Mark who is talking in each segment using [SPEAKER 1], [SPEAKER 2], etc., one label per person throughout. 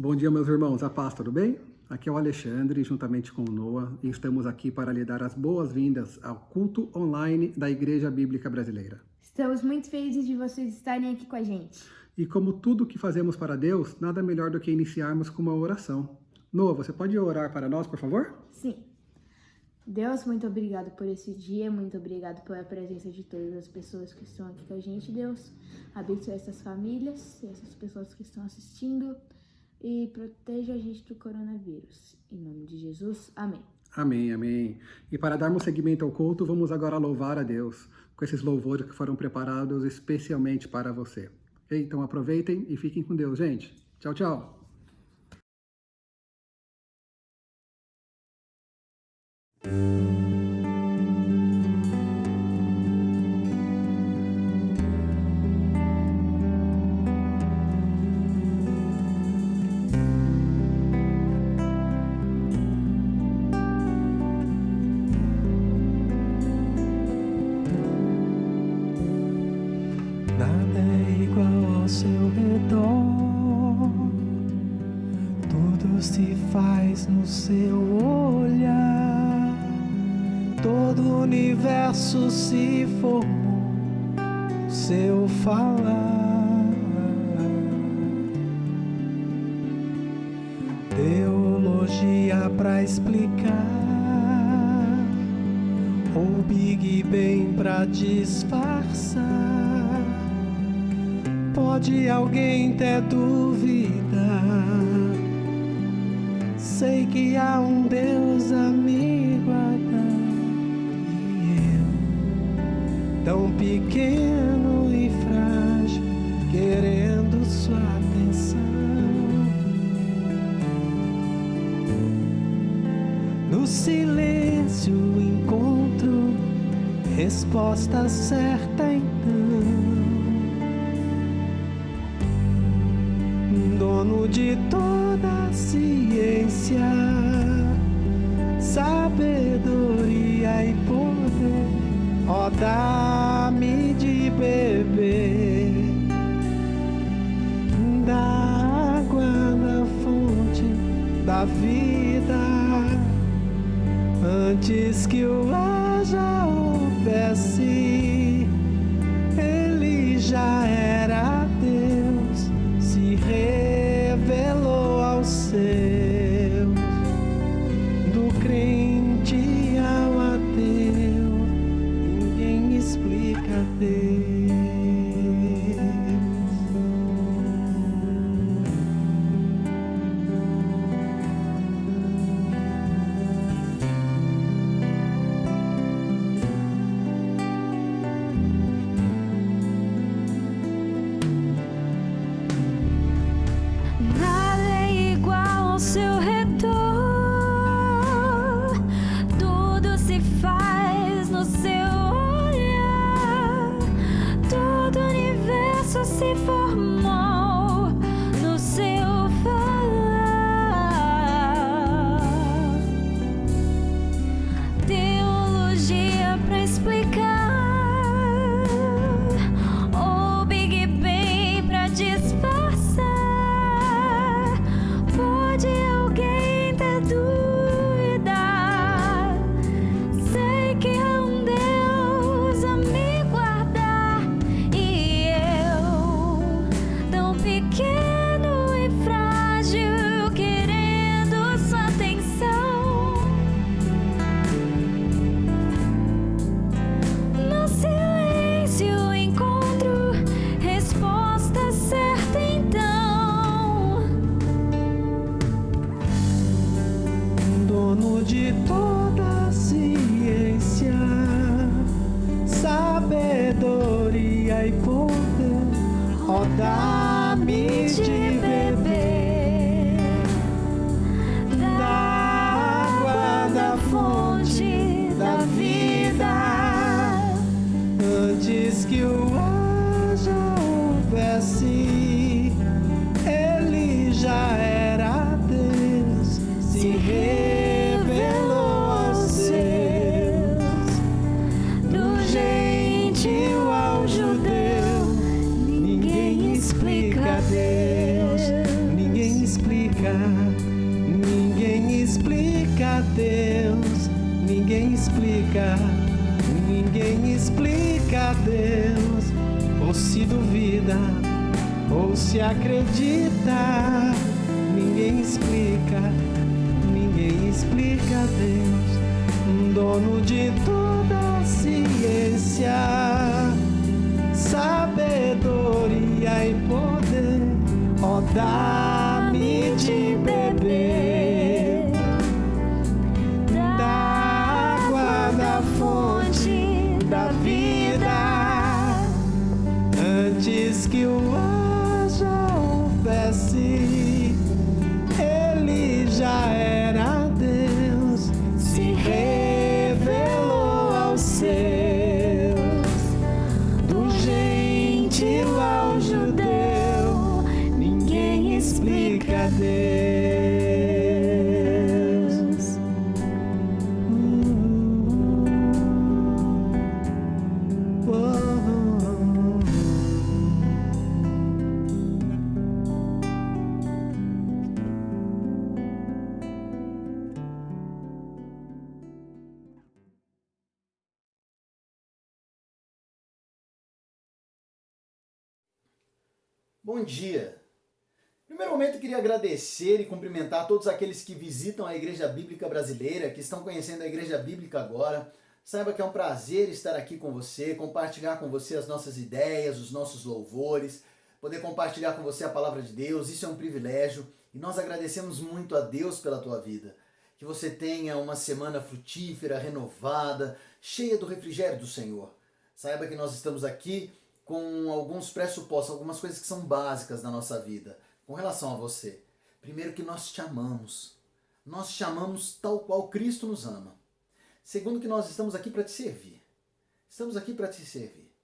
[SPEAKER 1] Bom dia, meus irmãos. A paz, tudo bem? Aqui é o Alexandre, juntamente com o Noah, e estamos aqui para lhe dar as boas-vindas ao culto online da Igreja Bíblica Brasileira.
[SPEAKER 2] Estamos muito felizes de vocês estarem aqui com a gente.
[SPEAKER 1] E como tudo que fazemos para Deus, nada melhor do que iniciarmos com uma oração. Noah, você pode orar para nós, por favor?
[SPEAKER 2] Sim. Deus, muito obrigado por esse dia, muito obrigado pela presença de todas as pessoas que estão aqui com a gente, Deus. Abençoe essas famílias, essas pessoas que estão assistindo e proteja a gente do coronavírus. Em nome de Jesus, amém.
[SPEAKER 1] Amém, amém. E para darmos seguimento ao culto, vamos agora louvar a Deus com esses louvores que foram preparados especialmente para você. Então aproveitem e fiquem com Deus, gente. Tchau, tchau.
[SPEAKER 3] Nada é igual ao seu redor, tudo se faz no seu olhar, todo o universo se formou no seu falar. Teologia pra explicar, ou Big Bang pra disfarçar. Pode alguém ter dúvida? Sei que há um Deus a me guardar. E eu, tão pequeno e frágil, querendo sua atenção. No silêncio encontro resposta certa então. Dono de toda a ciência, sabedoria e poder, ó, dá-me de beber da água da fonte da vida, antes que o ar já houvesse, ele já era Deus, se revelou aos seus, do crente ao ateu, ninguém explica Deus.
[SPEAKER 4] Nada é igual ao seu redor, tudo se faz no seu olhar, todo o universo se formou no seu falar. Teologia pra explicar, ou Big Bang pra disfarçar. Pode alguém ter dúvida? Sei que há um Deus a me guardar. E eu, tão pequeno e frágil, querendo sua atenção. No silêncio encontro resposta certa então.
[SPEAKER 3] Dono de toda a ciência, sabedoria e poder, ó, dá-me de beber da água da fonte da vida, antes que o ar já houvesse, ele já era Deus, se revelou aos seus, do gentil ao judeu, ninguém explica Deus, ninguém explica Ninguém explica Deus, ou se duvida, ou se acredita. Ninguém explica Deus, dono de toda a ciência, sabedoria e poder. Ó, dá-me de beber da água da fonte da vida, antes que o mar já houvesse, ele já era Deus, se revelou aos seus, do gentil ao judeu. Ninguém explica Deus.
[SPEAKER 5] Bom dia! No primeiro momento eu queria agradecer e cumprimentar todos aqueles que visitam a Igreja Bíblica Brasileira, que estão conhecendo a Igreja Bíblica agora. Saiba que é um prazer estar aqui com você, compartilhar com você as nossas ideias, os nossos louvores, poder compartilhar com você a Palavra de Deus. Isso é um privilégio e nós agradecemos muito a Deus pela tua vida. Que você tenha uma semana frutífera, renovada, cheia do refrigério do Senhor. Saiba que nós estamos aqui com alguns pressupostos, algumas coisas que são básicas na nossa vida, com relação a você. Primeiro, que nós te amamos. Nós te amamos tal qual Cristo nos ama. Segundo, que nós estamos aqui para te servir. Estamos aqui para te servir.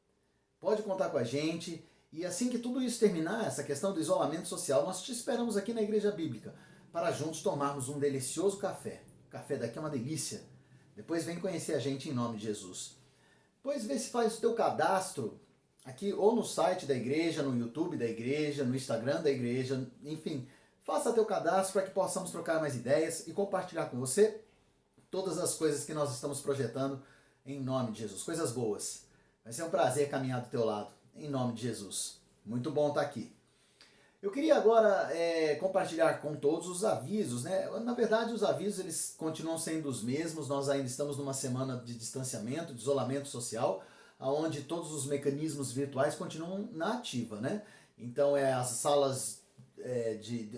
[SPEAKER 5] Pode contar com a gente. E assim que tudo isso terminar, essa questão do isolamento social, nós te esperamos aqui na Igreja Bíblica, para juntos tomarmos um delicioso café. O café daqui é uma delícia. Depois vem conhecer a gente em nome de Jesus. Depois vê se faz o teu cadastro aqui ou no site da igreja, no YouTube da igreja, no Instagram da igreja, enfim, faça teu cadastro para que possamos trocar mais ideias e compartilhar com você todas as coisas que nós estamos projetando em nome de Jesus, coisas boas. Vai ser um prazer caminhar do teu lado, em nome de Jesus. Muito bom estar aqui. Eu queria agora compartilhar com todos os avisos, né? Na verdade, os avisos eles continuam sendo os mesmos, nós ainda estamos numa semana de distanciamento, de isolamento social, onde todos os mecanismos virtuais continuam na ativa, né? Então as salas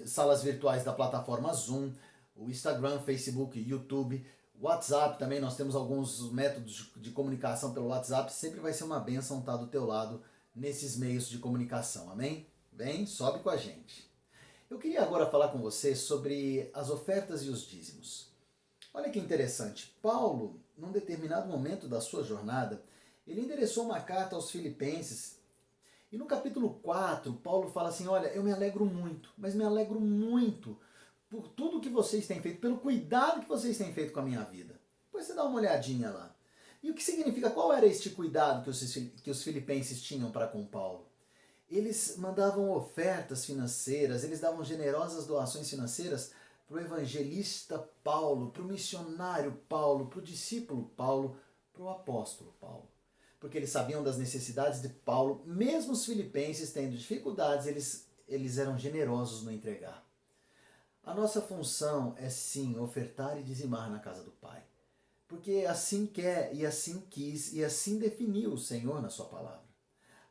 [SPEAKER 5] salas virtuais da plataforma Zoom, o Instagram, Facebook, YouTube, WhatsApp também, nós temos alguns métodos de comunicação pelo WhatsApp, sempre vai ser uma bênção estar do teu lado nesses meios de comunicação, amém? Bem, sobe com a gente. Eu queria agora falar com você sobre as ofertas e os dízimos. Olha que interessante, Paulo, num determinado momento da sua jornada, ele endereçou uma carta aos Filipenses e no capítulo 4, Paulo fala assim, olha, eu me alegro muito, mas me alegro muito por tudo que vocês têm feito, pelo cuidado que vocês têm feito com a minha vida. Depois você dá uma olhadinha lá. E o que significa, qual era este cuidado que os filipenses tinham para com Paulo? Eles mandavam ofertas financeiras, eles davam generosas doações financeiras para o evangelista Paulo, para o missionário Paulo, para o discípulo Paulo, para o apóstolo Paulo. Porque eles sabiam das necessidades de Paulo, mesmo os filipenses tendo dificuldades, eles eram generosos no entregar. A nossa função é sim ofertar e dizimar na casa do Pai. Porque assim quer e assim quis e assim definiu o Senhor na sua palavra.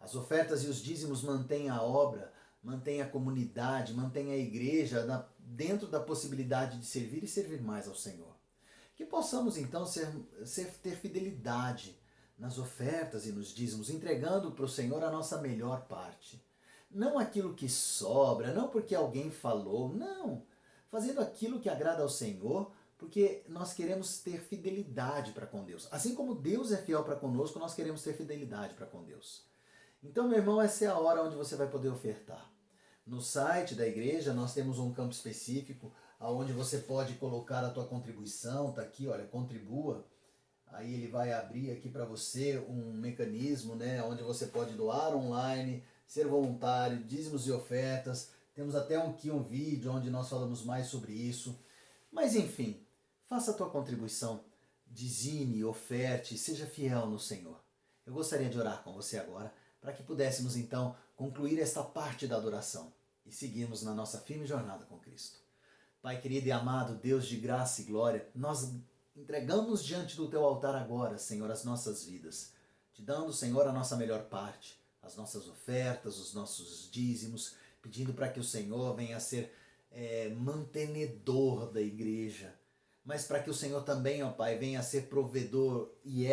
[SPEAKER 5] As ofertas e os dízimos mantêm a obra, mantêm a comunidade, mantêm a igreja dentro da possibilidade de servir e servir mais ao Senhor. Que possamos então ter fidelidade nas ofertas e nos dízimos, entregando para o Senhor a nossa melhor parte. Não aquilo que sobra, não porque alguém falou, não. Fazendo aquilo que agrada ao Senhor, porque nós queremos ter fidelidade para com Deus. Assim como Deus é fiel para conosco, nós queremos ter fidelidade para com Deus. Então, meu irmão, essa é a hora onde você vai poder ofertar. No site da igreja, nós temos um campo específico, onde você pode colocar a tua contribuição, tá aqui, olha, contribua. Aí ele vai abrir aqui para você um mecanismo, né, onde você pode doar online, ser voluntário, dízimos e ofertas. Temos até aqui um vídeo onde nós falamos mais sobre isso. Mas enfim, faça a tua contribuição. dizime, oferte, seja fiel no Senhor. Eu gostaria de orar com você agora, para que pudéssemos então concluir esta parte da adoração e seguirmos na nossa firme jornada com Cristo. Pai querido e amado, Deus de graça e glória, nós entregamos diante do teu altar agora, Senhor, as nossas vidas, te dando, Senhor, a nossa melhor parte, as nossas ofertas, os nossos dízimos, pedindo para que o Senhor venha a ser mantenedor da igreja, mas para que o Senhor também, ó Pai, venha a ser provedor e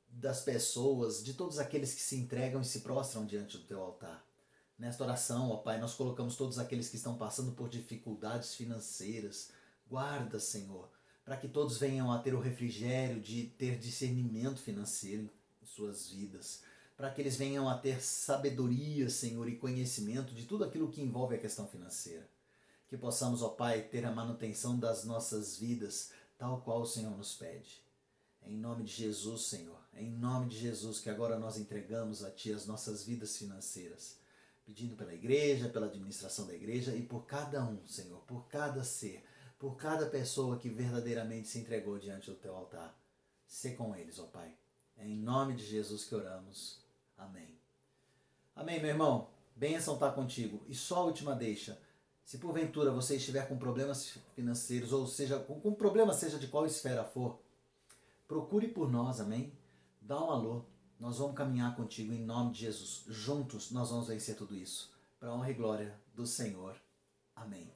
[SPEAKER 5] das pessoas, de todos aqueles que se entregam e se prostram diante do teu altar. Nesta oração, ó Pai, nós colocamos todos aqueles que estão passando por dificuldades financeiras. Guarda, Senhor, para que todos venham a ter o refrigério de ter discernimento financeiro em suas vidas, para que eles venham a ter sabedoria, Senhor, e conhecimento de tudo aquilo que envolve a questão financeira. Que possamos, ó Pai, ter a manutenção das nossas vidas, tal qual o Senhor nos pede. Em nome de Jesus, Senhor, em nome de Jesus, que agora nós entregamos a Ti as nossas vidas financeiras, pedindo pela igreja, pela administração da igreja e por cada um, Senhor, por cada ser, por cada pessoa que verdadeiramente se entregou diante do Teu altar. Sê com eles, ó Pai. É em nome de Jesus que oramos. Amém. Amém, meu irmão. Bênção está contigo. E só a última deixa. Se porventura você estiver com problemas financeiros, ou seja, com problema seja de qual esfera for, procure por nós, amém? Dá um alô. Nós vamos caminhar contigo em nome de Jesus. Juntos nós vamos vencer tudo isso. Para a honra e glória do Senhor. Amém.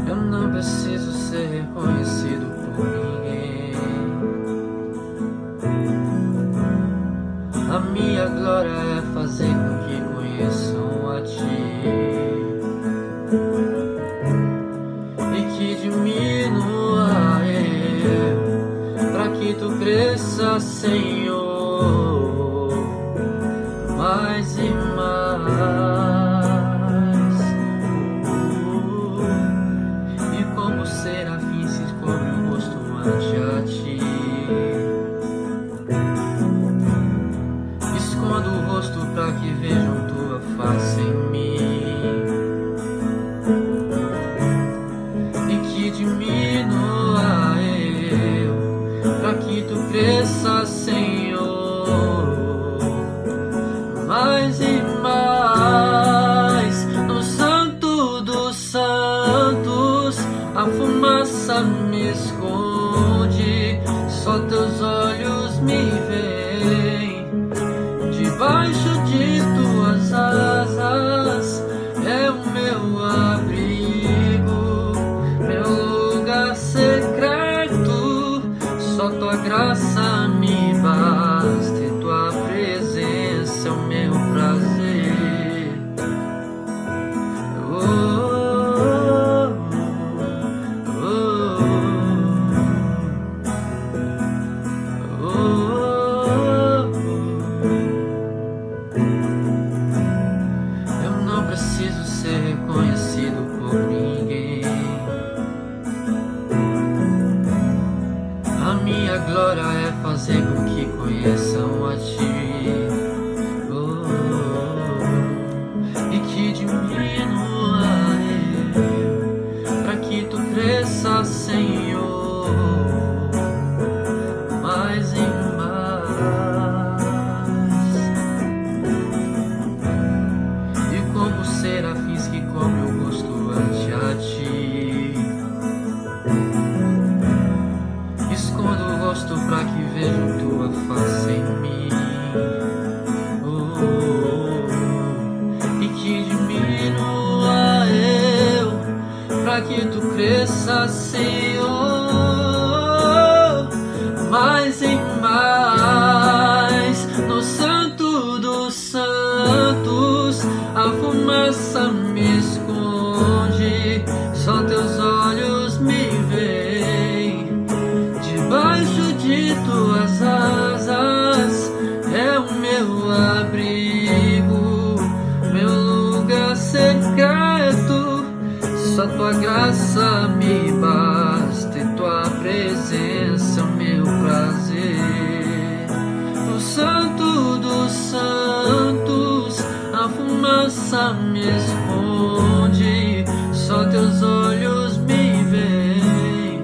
[SPEAKER 3] Eu não preciso ser reconhecido por ninguém. A minha glória é fazer com que conheçam a Ti e que diminua eu, pra que Tu cresça, Senhor, mais e mais. E como serafim se cobre o rosto ante a Ti, escondo o rosto pra que vejam Tua face em mim e que diminua eu, pra que Tu cresça, Senhor, mais e mais. No Santo dos Santos a fumaça me esconde, só Teus olhos me veem. Debaixo de Tuas asas é o meu abrigo, meu lugar secreto. Só Tua graça me basta e Tua presença é o meu prazer. Eu não preciso ser reconhecido por ninguém. A minha glória é fazer com que conheçam a Ti, e que diminua eu, pra que Tu cresça, Senhor, mais e mais. E como serafins que cobrem o rosto ante a Ti, escondo o rosto pra que vejam Tua face em mim, e que diminua eu, pra que Tu cresça, Senhor, mais e mais. No Santo dos Santos a fumaça me esconde, só Teus olhos me veem. Debaixo de Tuas asas é o meu abrigo, graça me basta e tua presença é o meu prazer. No santo dos santos, a fumaça me esconde, só teus olhos me veem.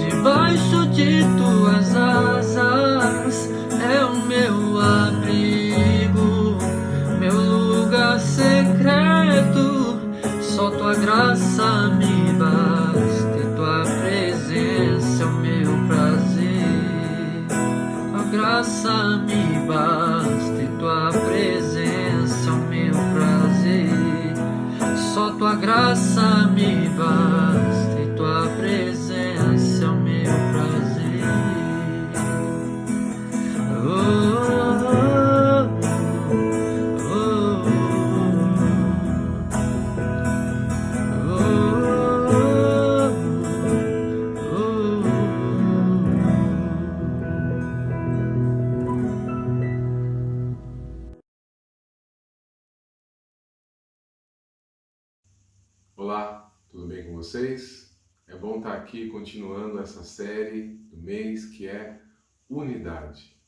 [SPEAKER 3] Debaixo de tuas asas é o meu abrigo, meu lugar secreto. Só tua graça me basta e tua presença é o meu prazer. Tua graça me basta e tua presença é o meu prazer. Só tua graça me basta e tua presença é o meu prazer.
[SPEAKER 6] Olá, tudo bem com vocês? É bom estar aqui continuando essa série do mês que é Unidade.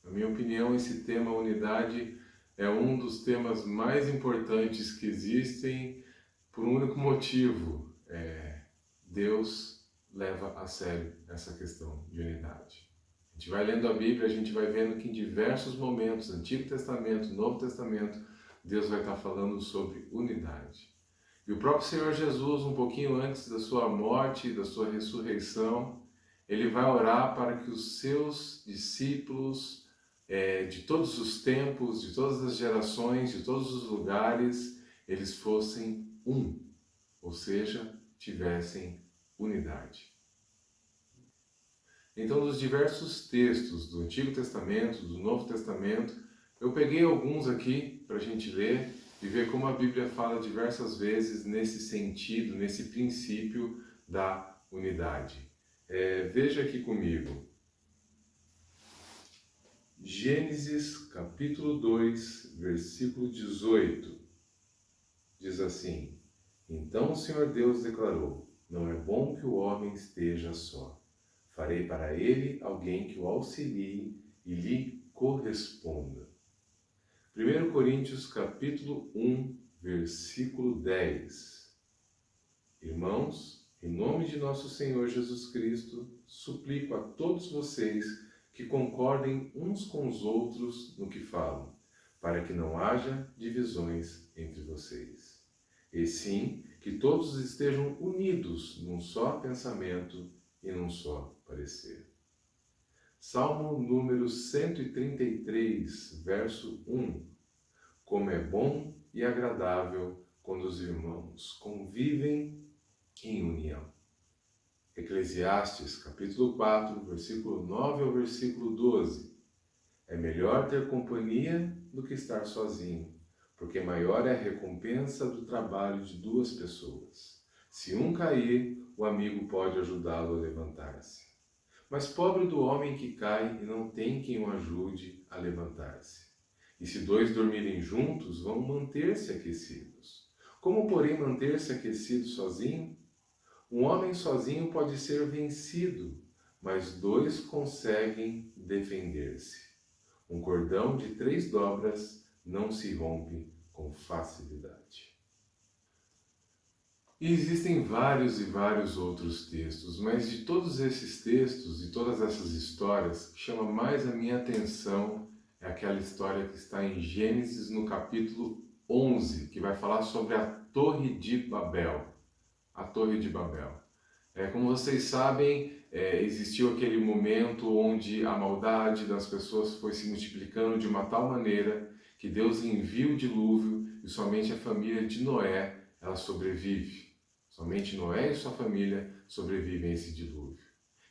[SPEAKER 6] Na minha opinião, esse tema unidade é um dos temas mais importantes que existem por um único motivo. Deus leva a sério essa questão de unidade. A gente vai lendo a Bíblia, a gente vai vendo que em diversos momentos, Antigo Testamento, Novo Testamento, Deus vai estar falando sobre unidade. E o próprio Senhor Jesus, um pouquinho antes da sua morte e da sua ressurreição, ele vai orar para que os seus discípulos, de todos os tempos, de todas as gerações, de todos os lugares, eles fossem um, ou seja, tivessem unidade. Então, dos diversos textos do Antigo Testamento, do Novo Testamento, eu peguei alguns aqui para a gente ler e ver como a Bíblia fala diversas vezes nesse sentido, nesse princípio da unidade. Veja aqui comigo. Gênesis capítulo 2, versículo 18. Diz assim: Então o Senhor Deus declarou: Não é bom que o homem esteja só. Farei para ele alguém que o auxilie e lhe corresponda. 1 Coríntios capítulo 1, versículo 10. Irmãos, em nome de nosso Senhor Jesus Cristo, suplico a todos vocês que concordem uns com os outros no que falam, para que não haja divisões entre vocês. E sim, que todos estejam unidos num só pensamento e num só parecer. Salmo número 133, verso 1. Como é bom e agradável quando os irmãos convivem em união. Eclesiastes, capítulo 4, versículo 9 ao versículo 12. É melhor ter companhia do que estar sozinho, porque maior é a recompensa do trabalho de duas pessoas. Se um cair, o amigo pode ajudá-lo a levantar-se. Mas pobre do homem que cai e não tem quem o ajude a levantar-se. E se dois dormirem juntos, vão manter-se aquecidos. Como, porém, manter-se aquecido sozinho? Um homem sozinho pode ser vencido, mas dois conseguem defender-se. Um cordão de 3 dobras não se rompe com facilidade. E existem vários e vários outros textos, mas de todos esses textos e todas essas histórias, que chama mais a minha atenção é aquela história que está em Gênesis no capítulo 11, que vai falar sobre a Torre de Babel. A Torre de Babel. Como vocês sabem, existiu aquele momento onde a maldade das pessoas foi se multiplicando de uma tal maneira que Deus envia o dilúvio e somente a família de Noé ela sobrevive. Somente Noé e sua família sobrevivem a esse dilúvio.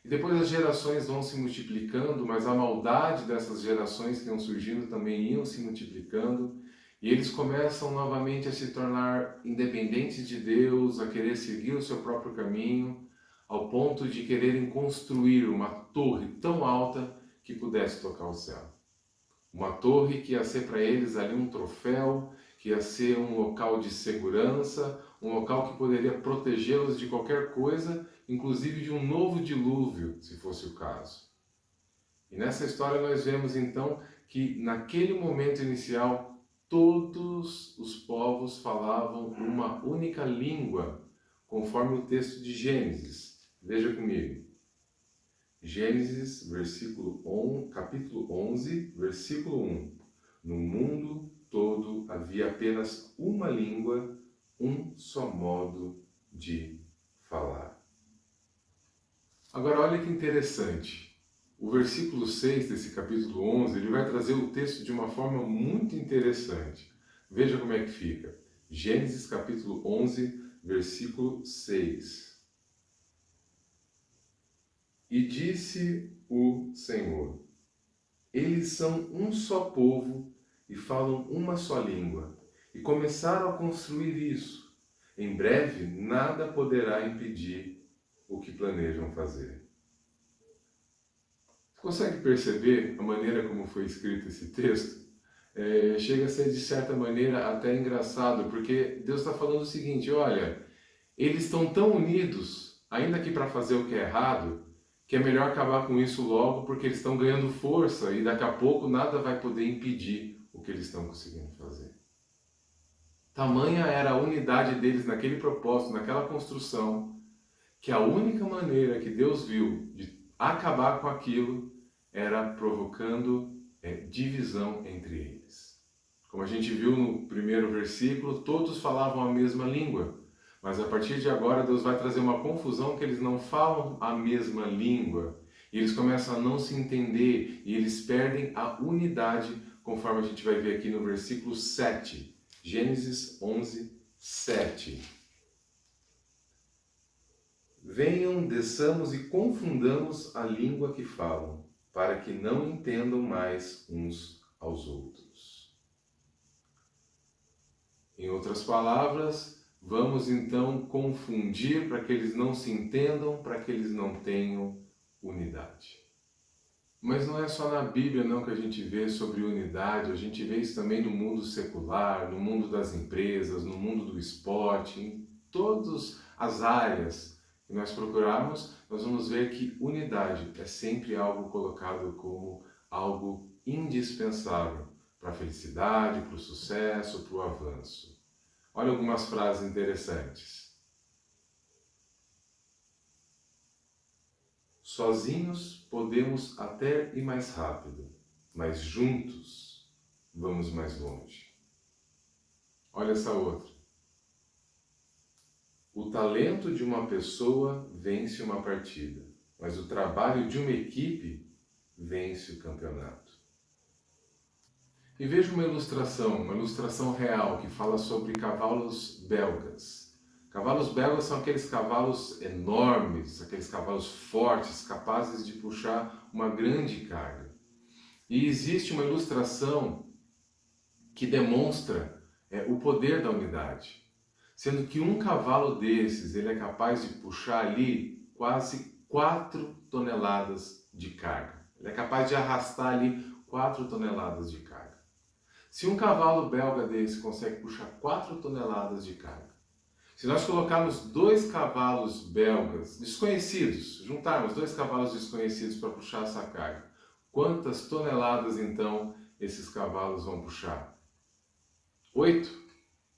[SPEAKER 6] E depois as gerações vão se multiplicando, mas a maldade dessas gerações que iam surgindo também iam se multiplicando, e eles começam novamente a se tornar independentes de Deus, a querer seguir o seu próprio caminho, ao ponto de quererem construir uma torre tão alta que pudesse tocar o céu. Uma torre que ia ser para eles ali um troféu, que ia ser um local de segurança, um local que poderia protegê-los de qualquer coisa, inclusive de um novo dilúvio, se fosse o caso. E nessa história nós vemos então que naquele momento inicial todos os povos falavam uma única língua, conforme o texto de Gênesis. Veja comigo. Gênesis, capítulo 11, versículo 1. No mundo todo havia apenas uma língua, um só modo de falar. Agora olha que interessante. O versículo 6 desse capítulo 11, ele vai trazer o texto de uma forma muito interessante. Veja como é que fica. Gênesis capítulo 11, versículo 6. E disse o Senhor: eles são um só povo e falam uma só língua. E começaram a construir isso. Em breve, nada poderá impedir o que planejam fazer. Você consegue perceber a maneira como foi escrito esse texto? Chega a ser, de certa maneira, até engraçado, porque Deus está falando o seguinte: olha, eles estão tão unidos, ainda que para fazer o que é errado, que é melhor acabar com isso logo, porque eles estão ganhando força e daqui a pouco nada vai poder impedir o que eles estão conseguindo fazer. Tamanha era a unidade deles naquele propósito, naquela construção, que a única maneira que Deus viu de acabar com aquilo era provocando divisão entre eles. Como a gente viu no primeiro versículo, todos falavam a mesma língua. Mas a partir de agora Deus vai trazer uma confusão que eles não falam a mesma língua. E eles começam a não se entender e eles perdem a unidade, conforme a gente vai ver aqui no versículo 7. Gênesis 11, 7. Venham, desçamos e confundamos a língua que falam, para que não entendam mais uns aos outros. Em outras palavras, vamos então confundir para que eles não se entendam, para que eles não tenham unidade. Mas não é só na Bíblia não que a gente vê sobre unidade, a gente vê isso também no mundo secular, no mundo das empresas, no mundo do esporte, em todas as áreas que nós procurarmos, nós vamos ver que unidade é sempre algo colocado como algo indispensável para a felicidade, para o sucesso, para o avanço. Olha algumas frases interessantes. Sozinhos podemos até ir mais rápido, mas juntos vamos mais longe. Olha essa outra. O talento de uma pessoa vence uma partida, mas o trabalho de uma equipe vence o campeonato. E veja uma ilustração real que fala sobre cavalos belgas. Cavalos belgas são aqueles cavalos enormes, aqueles cavalos fortes, capazes de puxar uma grande carga. E existe uma ilustração que demonstra o poder da unidade, sendo que um cavalo desses ele é capaz de puxar ali quase 4 toneladas de carga. Ele é capaz de arrastar ali 4 toneladas de carga. Se um cavalo belga desse consegue puxar 4 toneladas de carga, se nós colocarmos 2 cavalos belgas desconhecidos, juntarmos 2 cavalos desconhecidos para puxar essa carga, quantas toneladas então esses cavalos vão puxar? 8?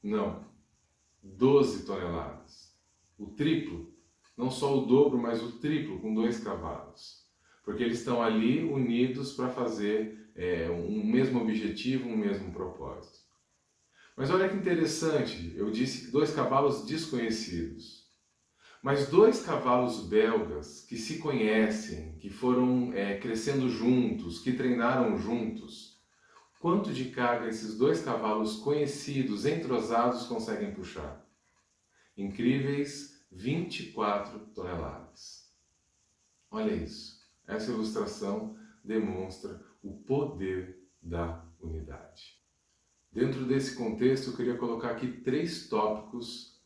[SPEAKER 6] Não. 12 toneladas. O triplo. Não só o dobro, mas o triplo com 2 cavalos. Porque eles estão ali unidos para fazer um mesmo objetivo, um mesmo propósito. Mas olha que interessante, eu disse 2 cavalos desconhecidos. Mas 2 cavalos belgas que se conhecem, que foram crescendo juntos, que treinaram juntos, quanto de carga esses 2 cavalos conhecidos, entrosados, conseguem puxar? Incríveis 24 toneladas. Olha isso. Essa ilustração demonstra o poder da unidade. Dentro desse contexto, eu queria colocar aqui 3 tópicos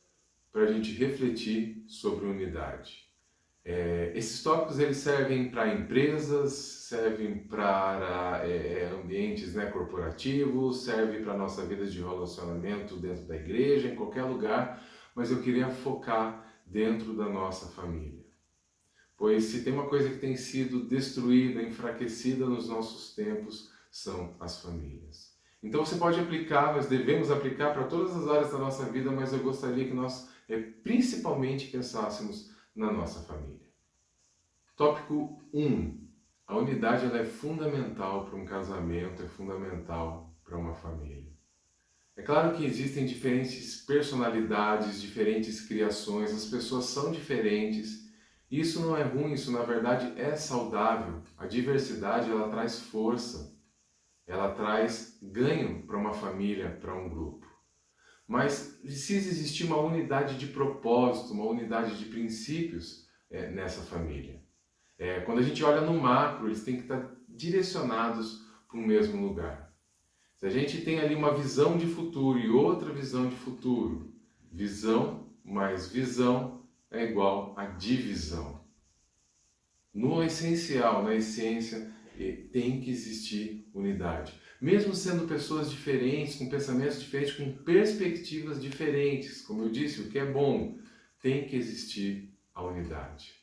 [SPEAKER 6] para a gente refletir sobre unidade. Esses tópicos eles servem para empresas, servem para ambientes corporativos, servem para a nossa vida de relacionamento dentro da igreja, em qualquer lugar, mas eu queria focar dentro da nossa família. Pois se tem uma coisa que tem sido destruída, enfraquecida nos nossos tempos, são as famílias. Então você pode aplicar, nós devemos aplicar para todas as áreas da nossa vida, mas eu gostaria que nós principalmente pensássemos na nossa família. Tópico 1. A unidade ela é fundamental para um casamento, é fundamental para uma família. É claro que existem diferentes personalidades, diferentes criações, as pessoas são diferentes. Isso não é ruim, isso na verdade é saudável. A diversidade ela traz força, ela traz ganho para uma família, para um grupo. Mas precisa existir uma unidade de propósito, uma unidade de princípios nessa família. Quando a gente olha no macro, eles têm que estar direcionados para o mesmo lugar. Se a gente tem ali uma visão de futuro e outra visão de futuro, visão mais visão é igual a divisão. No essencial, na essência, tem que existir unidade. Mesmo sendo pessoas diferentes, com pensamentos diferentes, com perspectivas diferentes, como eu disse, o que é bom, tem que existir a unidade.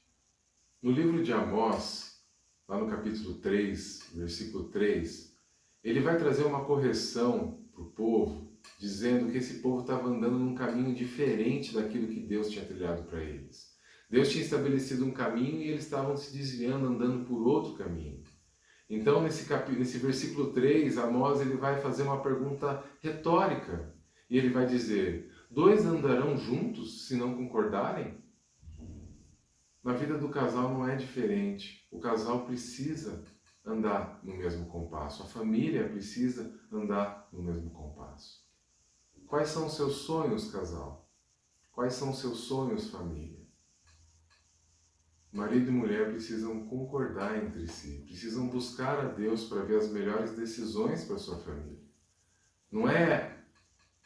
[SPEAKER 6] No livro de Amós, lá no capítulo 3, versículo 3, ele vai trazer uma correção para o povo, dizendo que esse povo estava andando num caminho diferente daquilo que Deus tinha trilhado para eles. Deus tinha estabelecido um caminho e eles estavam se desviando, andando por outro caminho. Então, nesse versículo 3, Amós ele vai fazer uma pergunta retórica. E ele vai dizer, 2 andarão juntos se não concordarem? Na vida do casal não é diferente. O casal precisa andar no mesmo compasso. A família precisa andar no mesmo compasso. Quais são os seus sonhos, casal? Quais são os seus sonhos, família? Marido e mulher precisam concordar entre si, precisam buscar a Deus para ver as melhores decisões para a sua família. Não é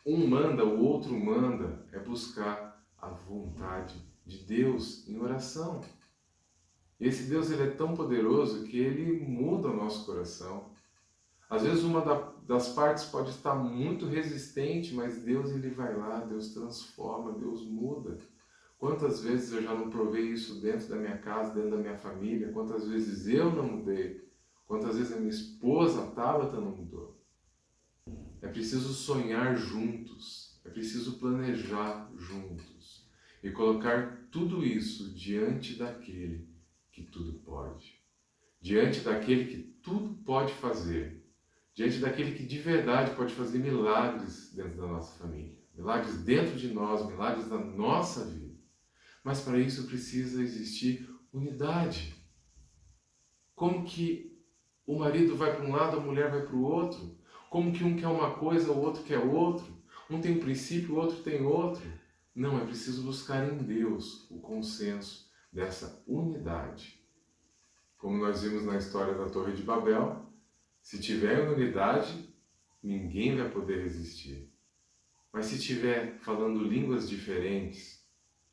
[SPEAKER 6] um manda, o outro manda, é buscar a vontade de Deus em oração. E esse Deus ele é tão poderoso que ele muda o nosso coração. Às vezes uma das partes pode estar muito resistente, mas Deus ele vai lá, Deus transforma, Deus muda. Quantas vezes eu já não provei isso dentro da minha casa, dentro da minha família? Quantas vezes eu não mudei? Quantas vezes a minha esposa, a Tabata, não mudou? É preciso sonhar juntos, é preciso planejar juntos e colocar tudo isso diante daquele que tudo pode, diante daquele que tudo pode fazer, diante daquele que de verdade pode fazer milagres dentro da nossa família, milagres dentro de nós, milagres da nossa vida. Mas para isso precisa existir unidade. Como que o marido vai para um lado, a mulher vai para o outro? Como que um quer uma coisa, o outro quer outro? Um tem um princípio, o outro tem outro? Não, é preciso buscar em Deus o consenso dessa unidade. Como nós vimos na história da Torre de Babel, se tiver unidade, ninguém vai poder resistir. Mas se tiver falando línguas diferentes,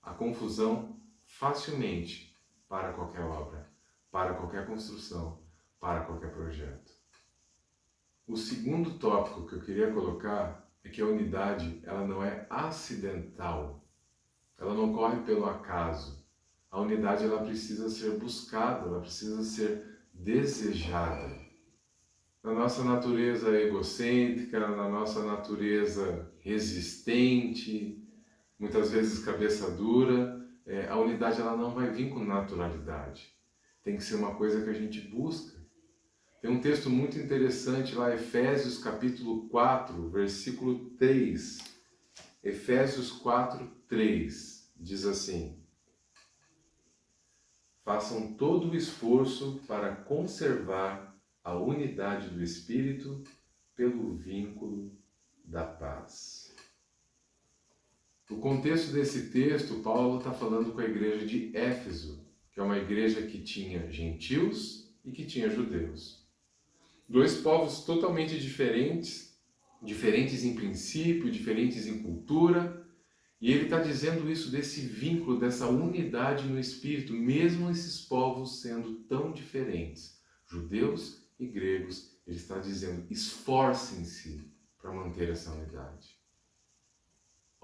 [SPEAKER 6] a confusão facilmente para qualquer obra, para qualquer construção, para qualquer projeto. O segundo tópico que eu queria colocar é que a unidade ela não é acidental, ela não ocorre pelo acaso. A unidade ela precisa ser buscada, ela precisa ser desejada. Na nossa natureza egocêntrica, na nossa natureza resistente, muitas vezes cabeça dura, a unidade ela não vai vir com naturalidade. Tem que ser uma coisa que a gente busca. Tem um texto muito interessante lá, Efésios capítulo 4, versículo 3. Efésios 4, 3, diz assim: façam todo o esforço para conservar a unidade do Espírito pelo vínculo da paz. No contexto desse texto, Paulo está falando com a igreja de Éfeso, que é uma igreja que tinha gentios e que tinha judeus. 2 povos totalmente diferentes, diferentes em princípio, diferentes em cultura, e ele está dizendo isso desse vínculo, dessa unidade no Espírito, mesmo esses povos sendo tão diferentes, judeus e gregos, ele está dizendo, esforcem-se para manter essa unidade.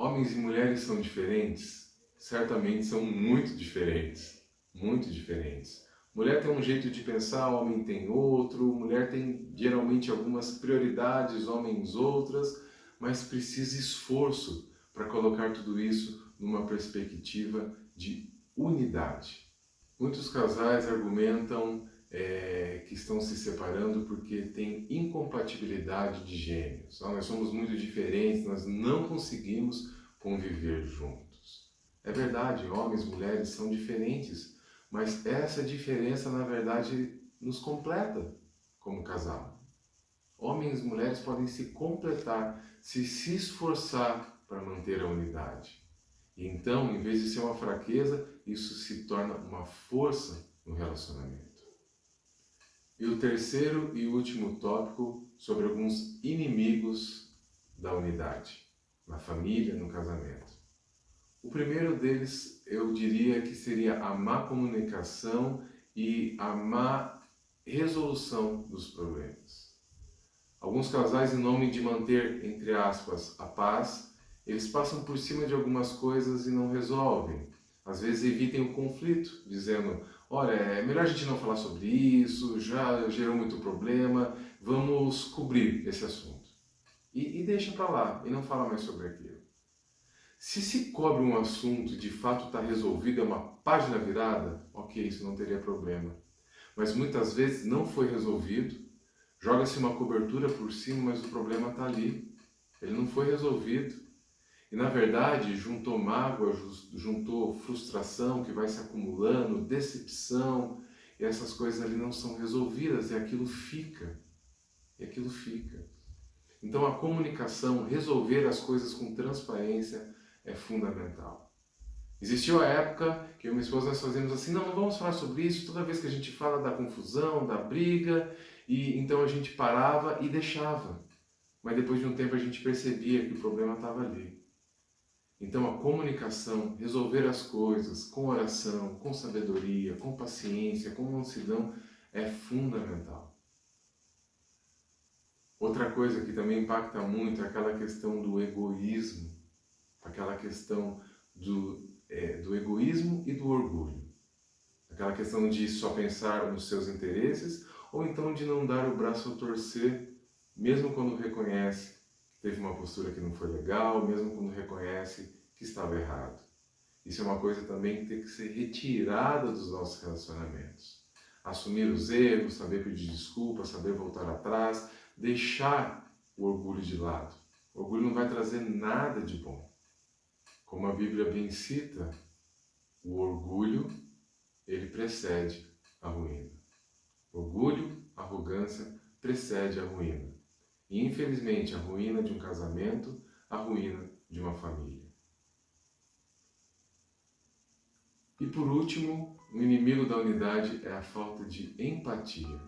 [SPEAKER 6] homens e mulheres são diferentes? Certamente são muito diferentes, muito diferentes. Mulher tem um jeito de pensar, homem tem outro, mulher tem geralmente algumas prioridades, homens outras, mas precisa esforço para colocar tudo isso numa perspectiva de unidade. Muitos casais argumentam que estão se separando porque tem incompatibilidade de gênios. Nós somos muito diferentes, nós não conseguimos conviver juntos. É verdade, homens e mulheres são diferentes, mas essa diferença, na verdade, nos completa como casal. Homens e mulheres podem se completar, se esforçar para manter a unidade. E então, em vez de ser uma fraqueza, isso se torna uma força no relacionamento. E o terceiro e último tópico sobre alguns inimigos da unidade, na família, no casamento. O primeiro deles, eu diria que seria a má comunicação e a má resolução dos problemas. Alguns casais, em nome de manter, entre aspas, a paz, eles passam por cima de algumas coisas e não resolvem. Às vezes evitem o conflito, dizendo, olha, é melhor a gente não falar sobre isso, já gerou muito problema, vamos cobrir esse assunto. E deixa para lá, e não fala mais sobre aquilo. Se cobre um assunto e de fato está resolvido, é uma página virada, ok, isso não teria problema. Mas muitas vezes não foi resolvido, joga-se uma cobertura por cima, mas o problema está ali. Ele não foi resolvido. E na verdade, juntou mágoa, juntou frustração que vai se acumulando, decepção, e essas coisas ali não são resolvidas, e aquilo fica. E aquilo fica. Então a comunicação, resolver as coisas com transparência é fundamental. Existiu a época que eu e minha esposa nós fazíamos assim, não vamos falar sobre isso, toda vez que a gente fala da confusão, da briga, e então a gente parava e deixava. Mas depois de um tempo a gente percebia que o problema estava ali. Então a comunicação, resolver as coisas com oração, com sabedoria, com paciência, com mansidão é fundamental. Outra coisa que também impacta muito é aquela questão do egoísmo, aquela questão do egoísmo e do orgulho. Aquela questão de só pensar nos seus interesses ou então de não dar o braço a torcer, mesmo quando reconhece que teve uma postura que não foi legal, mesmo quando reconhece que estava errado. Isso é uma coisa também que tem que ser retirada dos nossos relacionamentos. Assumir os erros, saber pedir desculpas, saber voltar atrás, deixar o orgulho de lado. O orgulho não vai trazer nada de bom. Como a Bíblia bem cita, o orgulho, ele precede a ruína. Orgulho, arrogância, precede a ruína. E infelizmente a ruína de um casamento, a ruína de uma família. E por último, o inimigo da unidade é a falta de empatia.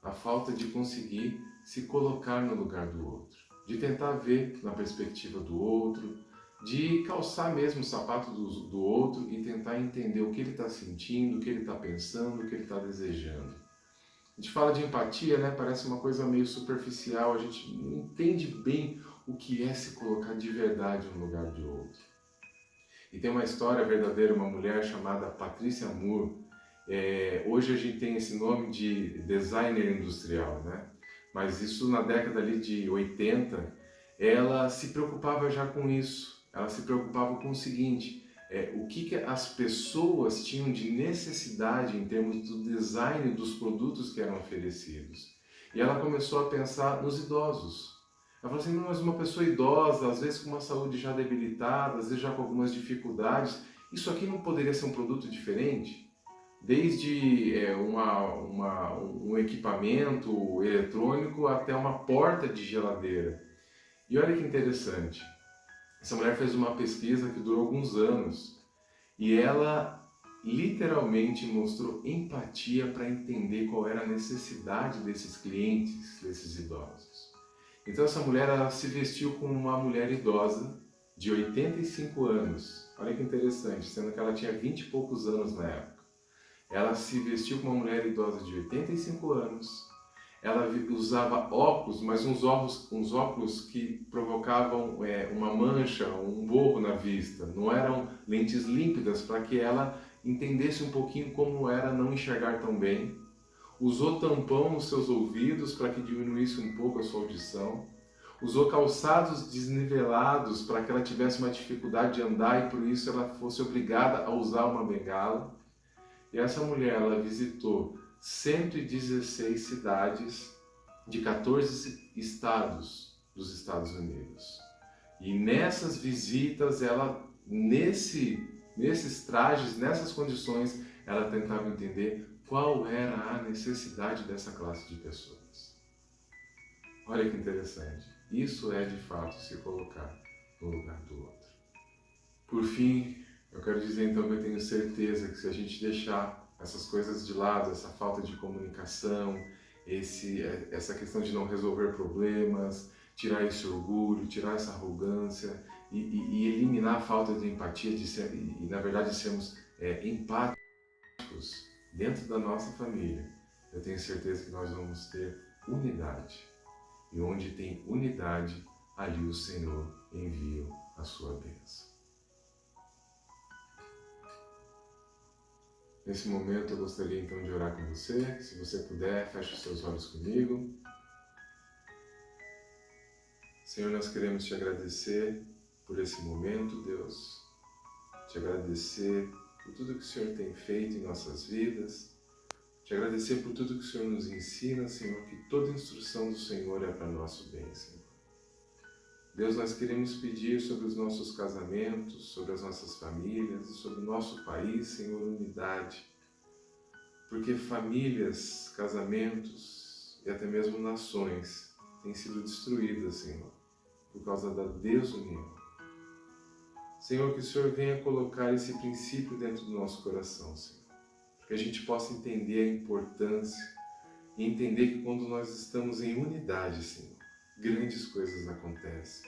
[SPEAKER 6] A falta de conseguir se colocar no lugar do outro. De tentar ver na perspectiva do outro, de calçar mesmo o sapato do outro e tentar entender o que ele está sentindo, o que ele está pensando, o que ele está desejando. A gente fala de empatia, né? Parece uma coisa meio superficial, a gente não entende bem o que é se colocar de verdade no lugar de outro. E tem uma história verdadeira, uma mulher chamada Patrícia Moore. Hoje a gente tem esse nome de designer industrial, né? Mas isso na década ali de 80, ela se preocupava já com isso. Ela se preocupava com o seguinte, o que as pessoas tinham de necessidade em termos do design dos produtos que eram oferecidos. E ela começou a pensar nos idosos. Ela falou assim, mas uma pessoa idosa, às vezes com uma saúde já debilitada, às vezes já com algumas dificuldades, isso aqui não poderia ser um produto diferente? Desde um equipamento eletrônico até uma porta de geladeira. E olha que interessante. Essa mulher fez uma pesquisa que durou alguns anos e ela literalmente mostrou empatia para entender qual era a necessidade desses clientes, desses idosos. Então essa mulher ela se vestiu como uma mulher idosa de 85 anos. Olha que interessante, sendo que ela tinha 20 e poucos anos na época. Ela se vestiu como uma mulher idosa de 85 anos. Ela usava óculos, mas uns óculos que provocavam uma mancha, um borro na vista. Não eram lentes límpidas para que ela entendesse um pouquinho como era não enxergar tão bem. Usou tampão nos seus ouvidos para que diminuísse um pouco a sua audição. Usou calçados desnivelados para que ela tivesse uma dificuldade de andar e por isso ela fosse obrigada a usar uma bengala. E essa mulher, ela visitou 116 cidades de 14 estados dos Estados Unidos. E nessas visitas, ela, nesses trajes, nessas condições, ela tentava entender qual era a necessidade dessa classe de pessoas. Olha que interessante. Isso é, de fato, se colocar no lugar do outro. Por fim, eu quero dizer então que eu tenho certeza que se a gente deixar essas coisas de lado, essa falta de comunicação, essa questão de não resolver problemas, tirar esse orgulho, tirar essa arrogância e eliminar a falta de empatia e na verdade, sermos empáticos dentro da nossa família, eu tenho certeza que nós vamos ter unidade. E onde tem unidade, ali o Senhor envia a sua bênção. Nesse momento eu gostaria então de orar com você. Se você puder, feche os seus olhos comigo. Senhor, nós queremos te agradecer por esse momento, Deus. Te agradecer por tudo que o Senhor tem feito em nossas vidas. Te agradecer por tudo que o Senhor nos ensina, Senhor, que toda instrução do Senhor é para nosso bem, Senhor. Deus, nós queremos pedir sobre os nossos casamentos, sobre as nossas famílias, sobre o nosso país, Senhor, unidade. Porque famílias, casamentos e até mesmo nações têm sido destruídas, Senhor, por causa da desunião. Senhor, que o Senhor venha colocar esse princípio dentro do nosso coração, Senhor. Que a gente possa entender a importância e entender que quando nós estamos em unidade, Senhor, grandes coisas acontecem.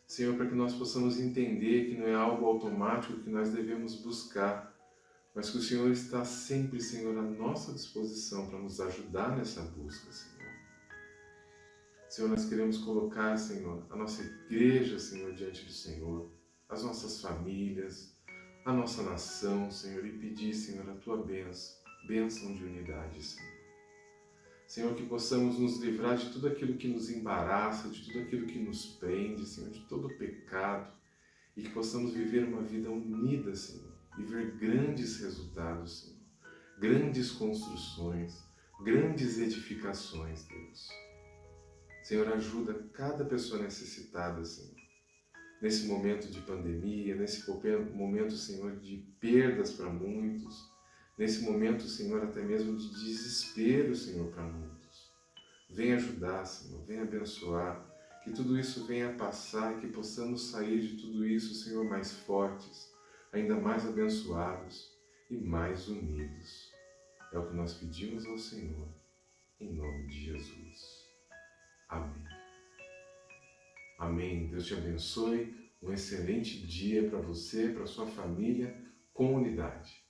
[SPEAKER 6] Senhor, para que nós possamos entender que não é algo automático que nós devemos buscar, mas que o Senhor está sempre, Senhor, à nossa disposição para nos ajudar nessa busca, Senhor. Senhor, nós queremos colocar, Senhor, a nossa igreja, Senhor, diante do Senhor, as nossas famílias, a nossa nação, Senhor, e pedir, Senhor, a Tua bênção de unidade, Senhor. Senhor, que possamos nos livrar de tudo aquilo que nos embaraça, de tudo aquilo que nos prende, Senhor, de todo o pecado, e que possamos viver uma vida unida, Senhor, e ver grandes resultados, Senhor, grandes construções, grandes edificações, Deus. Senhor, ajuda cada pessoa necessitada, Senhor. Nesse momento de pandemia, nesse momento, Senhor, de perdas para muitos, nesse momento, Senhor, até mesmo de desespero, Senhor, para muitos. Venha ajudar, Senhor, venha abençoar, que tudo isso venha passar e que possamos sair de tudo isso, Senhor, mais fortes, ainda mais abençoados e mais unidos. É o que nós pedimos ao Senhor, em nome de Jesus. Amém. Amém. Deus te abençoe. Um excelente dia para você, para sua família, com unidade.